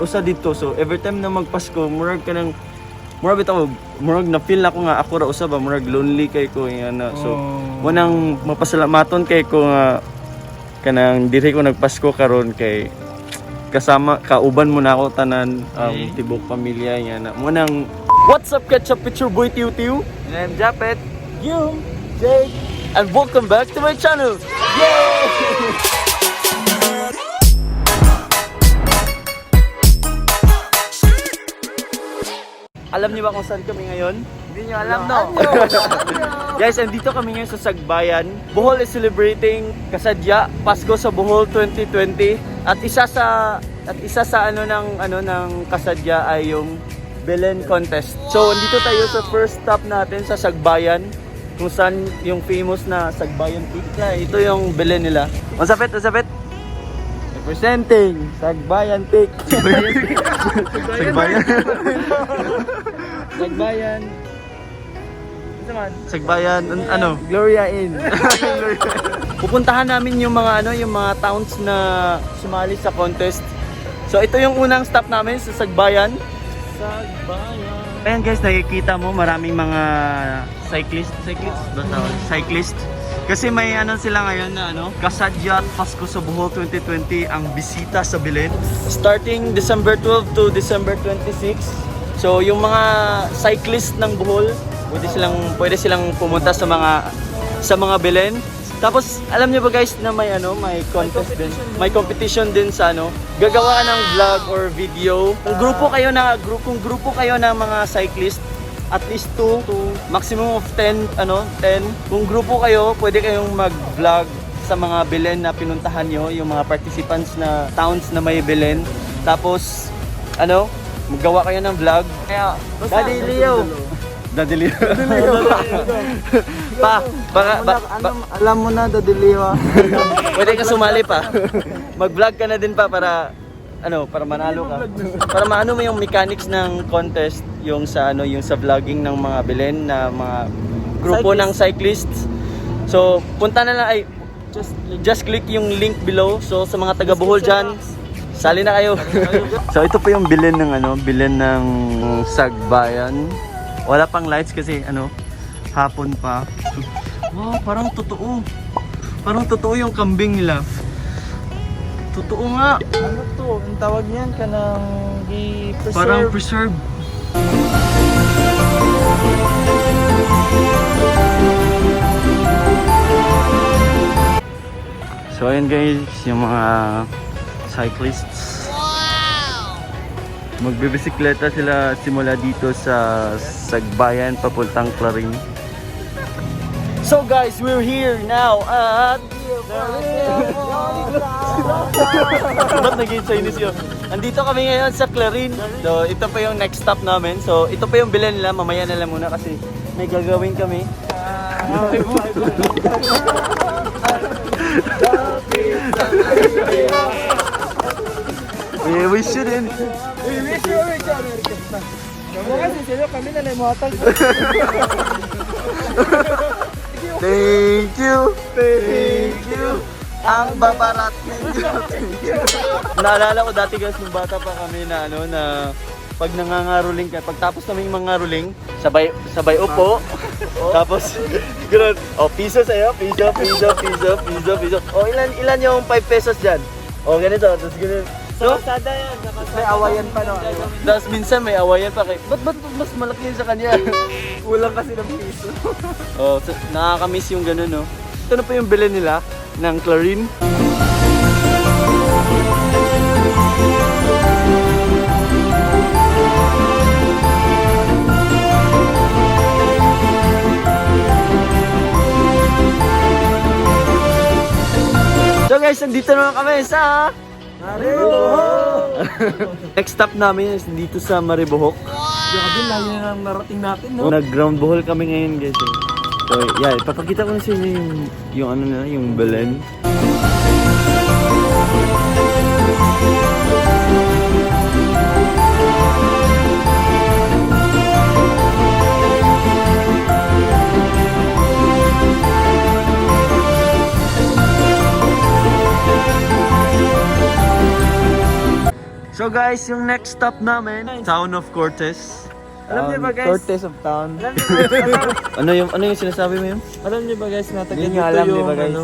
usa dito. So every time na magpasko, murag ka ng murag bitaw, murag na feel na ko nga ako ra usa ba, murag lonely kay ko ana. So munang mapasalamaton kay ko nga kanang diri ko nagpasko karon kay kasama kauban mo na ako tanan tibok pamilya nga na. Munang what's up ketchup, it's your boy Tiu Tiu. And I'm Japet, Yung, Jake, and welcome back to my channel. Yay! Alam niyo ba kung saan kami ngayon? Hindi nyo alam, no? Guys, andito kami ngayon sa Sagbayan. Bohol is celebrating Kasadya, Pasko sa Bohol 2020. At isa sa ng Kasadya ay yung Belen contest. So, andito tayo sa first stop natin sa Sagbayan, kung saan yung famous na Sagbayan Peak. Ito yung Belen nila. Masapit. Representing Sagbayan Peak. Sagbayan ano? Gloria Inn. Pupuntahan namin yung mga towns na sumali sa contest. So ito yung unang stop namin sa Sagbayan. Ayan guys, nakikita mo maraming mga cyclist ba tawag? Cyclist. Kasi may sila ngayon na Kasadya at Pasko sa Bohol 2020 ang bisita sa Belen. Starting December 12 to December 26. So yung mga cyclist ng Bohol, pwede silang pumunta sa mga Belen. Tapos alam niyo ba guys na may contest din. May competition din sa gagawa ka ng vlog or video. Kung grupo kayo ng mga cyclist, at least 2 to maximum of 10. Kung grupo kayo, pwede kayong mag-vlog sa mga Belen na pinuntahan nyo, yung mga participants na towns na may Belen. Tapos magawa kayo ng vlog. Kaya, Daddy Leo. alam mo na, Daddy Leo. Pwede ka sumali pa. Mag-vlog ka na din pa para manalo ka. Para maano mo yung mechanics ng contest, yung sa vlogging ng mga Belen na mga grupo ng cyclists. So, punta na lang just click yung link below. So, sa mga taga Bohol diyan, sali na kayo. So, ito po yung Belen ng Sagbayan. Wala pang lights kasi hapon pa. Wow, parang totoo. Parang totoo yung kambing nila. Totoo nga. Ano to? Ang tawag niyan ka ng i-preserve. Parang preserve. So ayun guys, yung mga cyclists. Wow! Magbibisikleta sila simula dito sa Sagbayan papuntang Clarin. So guys, we're here now at ba't naging Chinese yun? Andito kami ngayon sa Clarin. So ito pa yung next stop namin. So ito pa yung Belen nila. Mamaya na lang muna kasi may gagawin kami. We shouldn't. Kamu kasi sila kami na naimotag. Thank you. Ang babarat ninyo. Naalala ko dati guys, nung bata pa kami na pag nangangaruling ka, pagtapos naming mangaruling, sabay upo. Tapos ganoon, piso sa'yo, piso. Ilan yung 5 pesos dyan? Ganito, tapos ganoon. So, sada yan. May awayan pa no. Tapos minsan may awayan pa ba't mas malaki yun sa kanya? Kulang kasi ng piso. So, nakakamiss yung gano'n, no? Ito na po yung Belen nila ng Clarin. So guys, nandito naman kami sa Maribohok! next stop namin is dito sa Maribohok. Grabe, layo na lang narating natin, no? Nag-ground bohol kami ngayon guys. So yeah, ipapakita ko na sa inyo yung Belen. So guys, yung next stop namin, Town of Cortez. Alam niyo ba guys? Cortez of Town. Ano yung sinasabi mo yun? Alam niyo ba guys na taga Hindi dito nyo alam, yung di ba, guys? ano?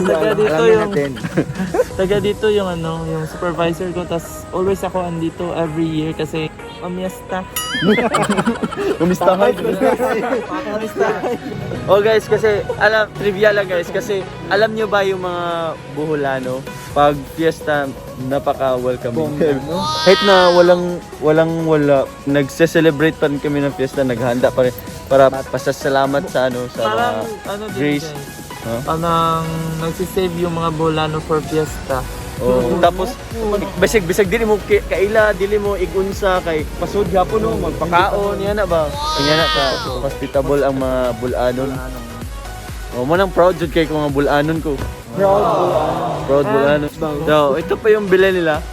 Taga dito Alam yung natin. taga dito yung ano, yung supervisor ko. Tas always ako andito every year kasi pamiesta. Kumistahay. Oh guys, kasi trivia lang guys, kasi alam nyo ba yung mga Buholano, pag fiesta, napaka-welcoming. Kahit na wala, nagse-celebrate pa rin kami ng fiesta, naghahanda pa rin para pasasalamat sa sa Parang mga ano din grace. guys. Huh? Parang nagsisave yung mga Bolano for fiesta. Oh, tapos bisag dili mo kaila, dili mo igunsa kay pasud gyapon no magpakaon yan na ba. Kanya na ka hospitable ang mga Bulanon. Oh, mo nang proud jud kay ko mga Bulanon ko. Proud Bulanon. So, ito pa yung bilhin nila.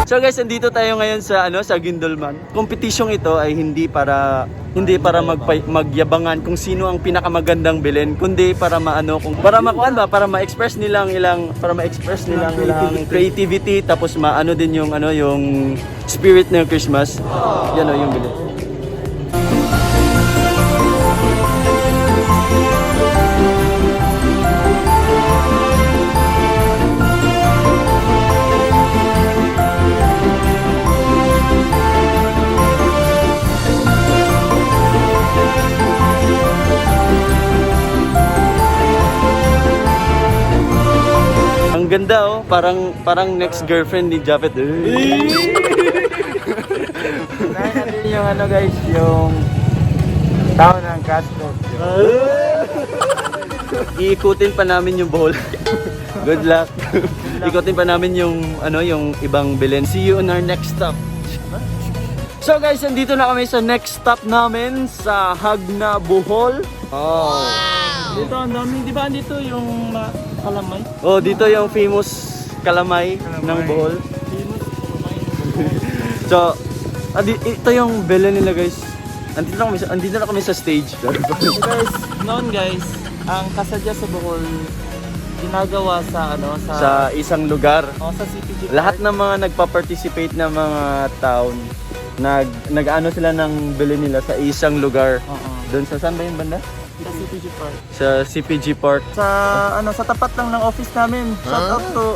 So guys, andito tayo ngayon sa sa Gindolman. Competition ito ay hindi para magyabangan kung sino ang pinakamagandang bilhin, kundi para para ma-express nilang ilang creativity, tapos maano din yung yung spirit ng Christmas. Yan yung bilhin. Ang ganda parang next girlfriend ni Japet. Natin yung ano guys, yung town ng Castro. Iikutin pa namin yung Bohol. Good luck. Ikutin pa namin yung yung ibang bilhin. See you on our next stop. So guys, andito na kami sa next stop namin sa Hagna, Bohol. Oh. Dito ang daming, di ba andito yung kalamay? Oh, dito yung famous kalamay ng Bohol. Famous kalamay. So, ito yung bilhin nila guys. Andito na kami sa stage. So guys, noon guys, ang kasadya sa Bohol ginagawa sa Sa isang lugar. sa CPG Lahat ng mga nagpa-participate na mga town, nag-ano sila ng bilhin nila sa isang lugar. Doon sa saan ba yung banda? sa CPG Park. Sa CPG Park. Sa tapat lang ng office namin. Shout out to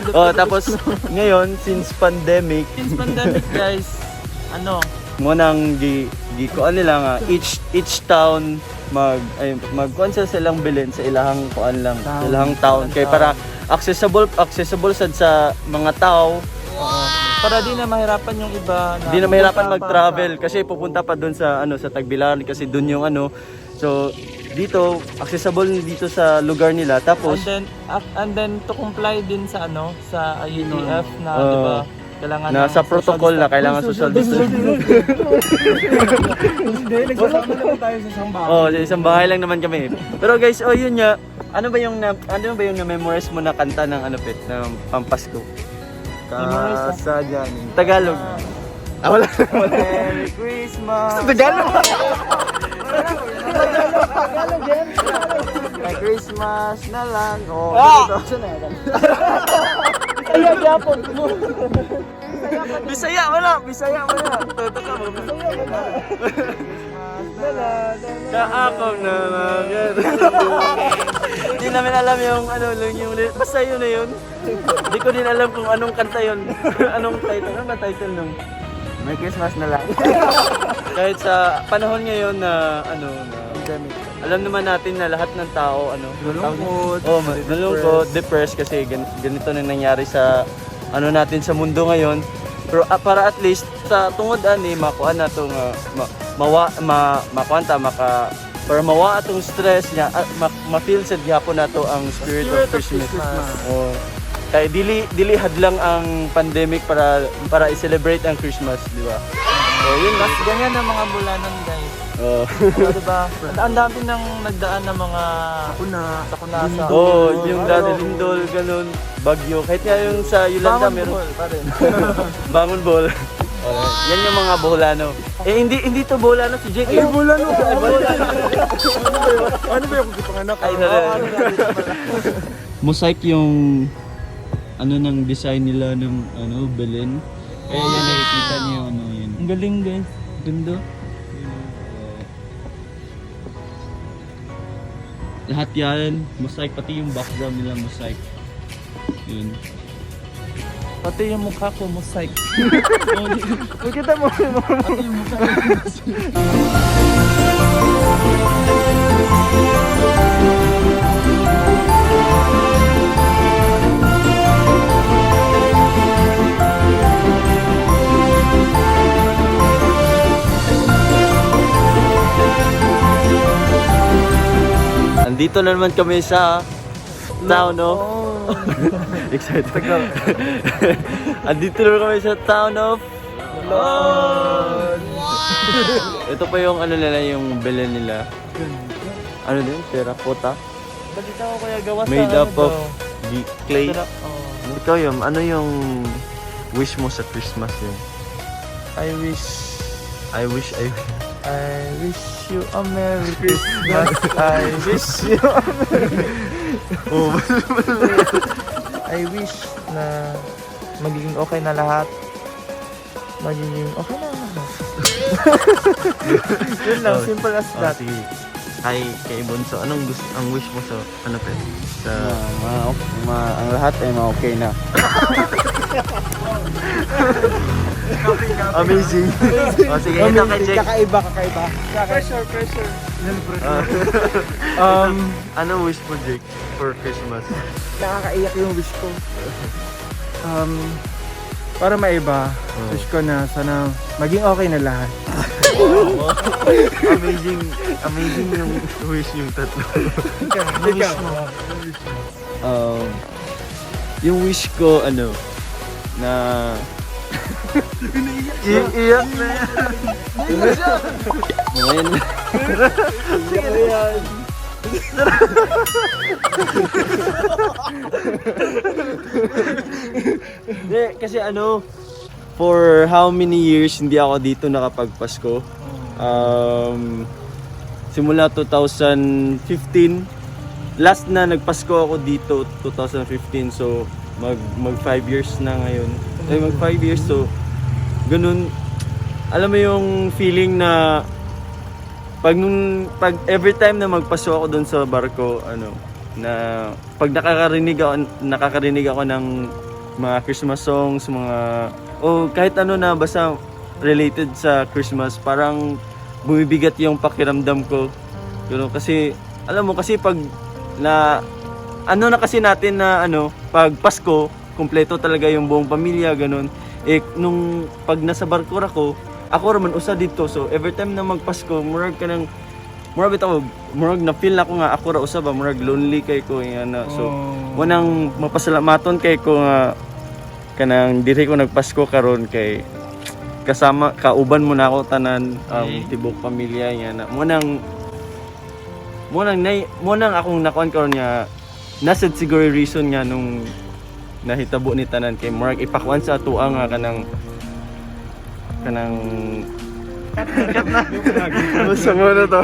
the Oh, tapos ngayon since pandemic, since pandemic guys, mo nang gikuan nila nga each town magkuan sila silang bilhin sa ilahang kuan lang, ilahang town kay para accessible sad sa mga tao. Para di na mahirapan yung iba Hindi na mahirapan mag-travel kasi pupunta pa doon sa sa Tagbilaran kasi doon yung So dito accessible dito sa lugar nila, tapos and then to comply din sa sa UTF na di ba kailangan nasa protocol na kailangan social distancing. Nagsasama naman tayo sa isang bahay. Oh, sa isang bahay lang naman kami. Pero guys, yun nga. Ano ba yung na-memorize mo na kanta ng Pet ng Pampasko? Kasadyan. Tagalog. Wala. Merry Christmas. Tagalog. Tagalog yan. May Christmas na lang. Oh, ito na yan. Kaya Japon mo. Bisaya wala. Toto ka mo. Kaakong na mga. Hindi namin alam yung basta yun na yun. Hindi ko din alam kung anong kanta yun. Anong title? Ano ba title nung? May Christmas na lang. Kahit sa panahon ngayon na alam naman natin na lahat ng tao Malungkot. Oh, malungkot, depressed kasi ganito na nangyari sa natin sa mundo ngayon. Pero para at least sa tungod makuha na tong para mawa atong stress niya at ma-feel sa gihapon nato ang spirit of Christmas. Oh. Kaya dili hadlang ang pandemic para i-celebrate ang Christmas, di ba? So yun, mas ganyan ang mga Bulanon guys. Oh. Diba? Ang dami nang nagdaan ng mga sakuna sa Yung dati lindol, ganun, bagyo. Kahit nga yung sa Yolanda, meron. Bangon Bohol. Yan yung mga Boholano. Hindi to Boholano si Jake. Boholano. Ano ba yung panganak? Mosaic yung ng design nila ng Belen. Kaya yan nakikita niyo yan. Ang galing guys. Ganda. Lahat yan, mosaic, pati yung background nila mosaic. Yun. Pati yung mukha ko mosaic. Kita mo. Andito na naman kami sa town of... Excited. Andito na naman kami sa town of... Ito pa yung nila, yung Belen nila. Ano din? Terracotta. Balita ko kaya gawa sa Made up of clay. oh. Ikaw yung, ano yung wish mo sa Christmas yun? I wish you a Merry Christmas. I wish you a I wish na magiging okay na lahat. Magiging okay na lahat. Yun lang, simple as that. Sige. Kay Bonso, ang wish mo sa sa Ang lahat ay okay na. amazing. Sige, ito kay Jake. Kakaiba. Pressure. Anong wish mo, Jake, for Christmas? Nakakaiyak yung wish ko. Para maiba, wish ko na sana maging okay na lahat. Amazing yung wish yung tatlo. Ikaw. Yung wish ko, na... Iiyak na yan. Ngayon. Kasi for how many years hindi ako dito nakapagpasko. Simula 2015, last na nagpasko ako dito 2015, so mag 5 years na ngayon. Mag 5 years, so ganun. Alam mo yung feeling na pag every time na magpasko ako doon sa barko, na pag nakakarinig ako ng mga Christmas songs, kahit na basta related sa Christmas, parang bumibigat yung pakiramdam ko. Kasi alam mo, kasi pag na kasi natin na pag Pasko, kumpleto talaga yung buong pamilya, ganun. Nung pag nasa barko ako raman usa dito, so every time na magpasko, murag na feel na ko nga ako ra usa ba, murag lonely kay ko yan. So wanang mapasalamaton kay ko nga kanang diri ko nagpasko karon, kay kasama kauban mo na ako tanan, tibok pamilya yan. Mo nang akong nakuan karon nga nasad siguro reason nga nung nahitabo ni tanan, kay murag ipakuan sa atuang nga kanang cut na. Gusto mo na to.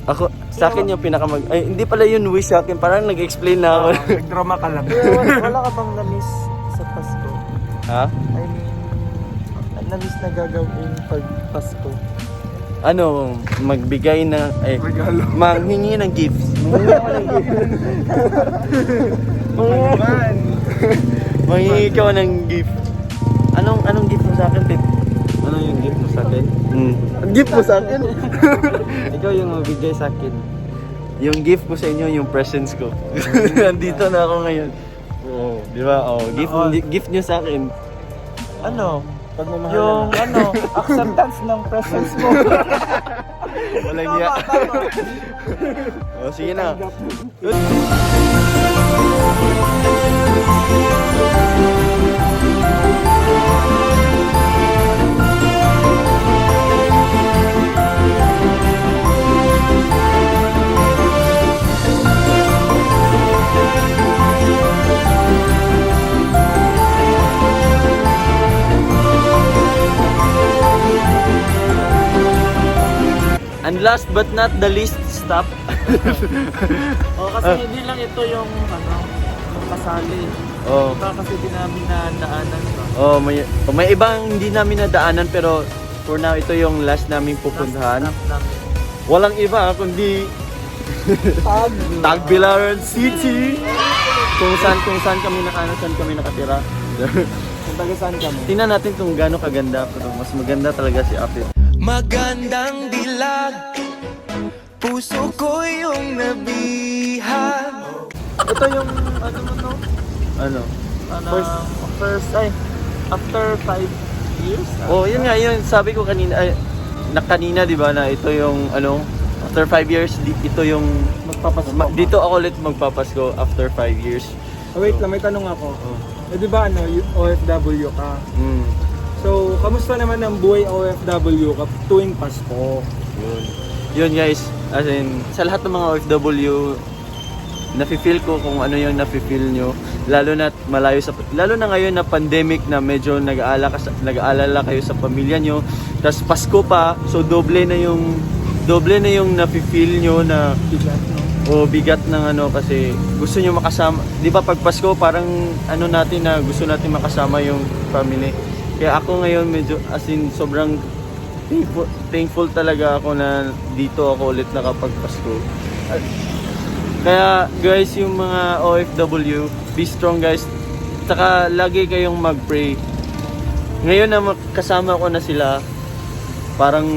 Ako sa akin yung hindi pala yun wish sa akin, parang nag-explain na ako. Nagdrama ka lang. Wala ka bang na-miss sa Pasko? Ha? I mean, na-miss na gagawin pag Pasko? Magbigay na Regalo. manghingi ng gifts. Manghingi ka ng gift. Anong gift mo sa akin, Tip? Ano yung gift mo sa akin? Gift mo sa akin? Ikaw yung mabigay sa akin. Yung gift ko sa inyo, yung presents ko. Nandito na ako ngayon. Oo, di ba? Gift niyo sa akin. Pagmamahal Yung acceptance ng presence mo. Walang hiya. Sige na. And last but not the least, stop. Kasi hindi lang ito yung yung kasali. Oh. Iba kasi di namin nadaanan ba? Oh, may ibang hindi namin nadaanan pero for now ito yung last naming pupuntahan. Last stop namin. Walang iba kundi Tagbilaran City. Kung saan kami nakatira. Kung taga saan kami? Tingnan natin kung gaano kaganda pero mas maganda talaga si Apit. Magandang dilag, puso ko yung nabihag. Ito yung ano mo no? Ano? After 5 years? Oh, yun nga, yun sabi ko kanina kanina 'di ba na ito yung after 5 years ito yung Magpapasko. dito ako ulit magpapasko after 5 years. Wait lang, may tanong ako. Oh. Di ba OFW ka? Mm. So, kamusta naman ang buhay OFW ka tuwing Pasko? Yun guys, as in sa lahat ng mga OFW nafe-feel ko kung ano yung nafe-feel nyo lalo na ngayon na pandemic na medyo nag-aalala kayo sa pamilya nyo tapos Pasko pa so doble na yung nafe-feel nyo na bigat ng kasi gusto nyo makasama di ba pag Pasko parang natin na gusto natin makasama yung family kaya ako ngayon medyo as in sobrang thankful talaga ako na dito ako ulit nakapag-Pasko. Kaya guys, yung mga OFW, be strong guys. Saka lagi kayong mag-pray. Ngayon na kasama ko na sila, parang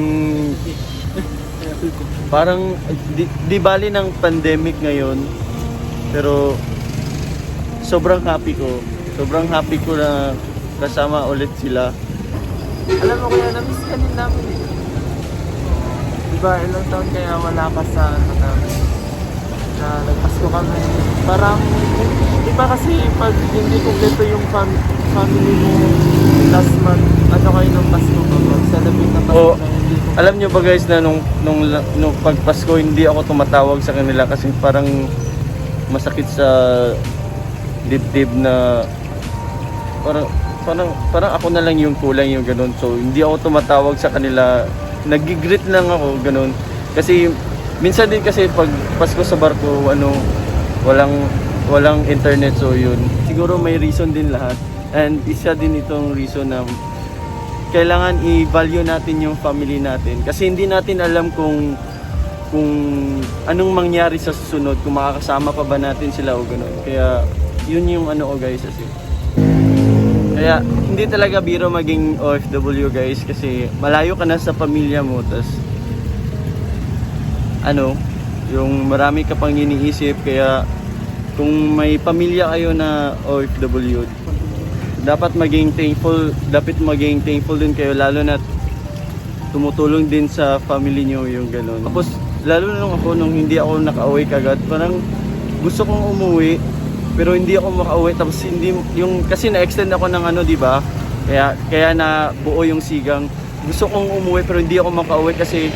di bali ng pandemic ngayon. Pero sobrang happy ko. Sobrang happy ko na kasama ulit sila. Alam mo kaya na-miss ka din namin eh. Diba ilang taon kaya wala ka sa namin na nagpasko kami. Parang, di ba kasi pag hindi kumpleto yung family mo last month, kayo ng Pasko ka, mag-celebrate na Pasko na hindi kumpleto. Alam nyo ba guys na nung pag Pasko hindi ako tumatawag sa kanila kasi parang masakit sa dibdib na parang ako na lang yung kulang yung ganun. So hindi ako tumatawag sa kanila. Nag-greet lang ako ganun. Kasi minsan din kasi pag Pasko sa barko walang internet so yun. Siguro may reason din lahat. And isa din itong reason na kailangan i-value natin yung family natin. Kasi hindi natin alam kung anong mangyari sa susunod, kung makakasama pa ba natin sila o ganun. Kaya yun yung guys kasi. Kaya hindi talaga biro maging OFW guys kasi malayo ka na sa pamilya mo tas yung marami ka pang iniisip kaya kung may pamilya kayo na OFW dapat maging thankful din kayo lalo na tumutulong din sa family nyo yung gano'n. Tapos lalo na nung hindi ako nakauwi kagad parang gusto kong umuwi pero hindi ako makauwi tapos kasi na-extend ako ng di ba? Kaya na buo yung sigang. Gusto kong umuwi pero hindi ako makauwi kasi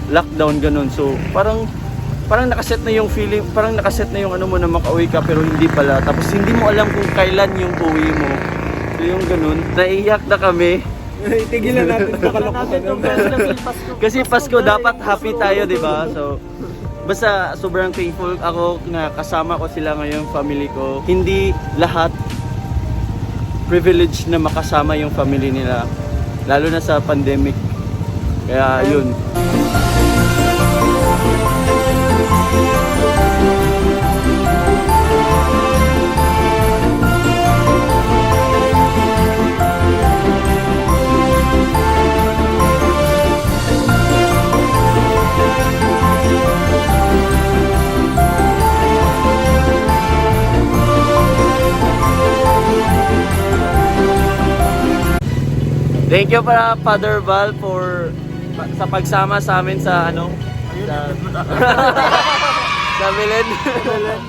lockdown ganun. So parang nakaset na yung feeling, parang nakaset na yung mo na makauwi ka pero hindi pala. Tapos hindi mo alam kung kailan yung uwi mo. So yung ganun, naiiyak na kami. Tigilan natin sa kalokohan. Kasi Pasko dapat happy tayo, di ba? So basta sobrang thankful ako na kasama ko sila ngayon, family ko. Hindi lahat privilege na makasama yung family nila. Lalo na sa pandemic. Kaya yun. Thank you para Father Val sa pagsama sa amin sa sa Belen.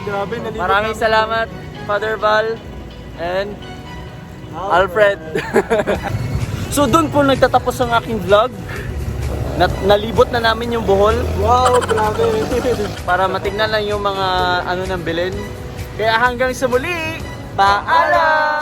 Grabe, nalilito. Maraming salamat Father Val and Alfred. So doon po nagtatapos ang aking vlog. Nalibot na namin yung Bohol. Wow, grabe. Para matingnan lang yung mga ng Belen. Kaya hanggang sa muli, paalam!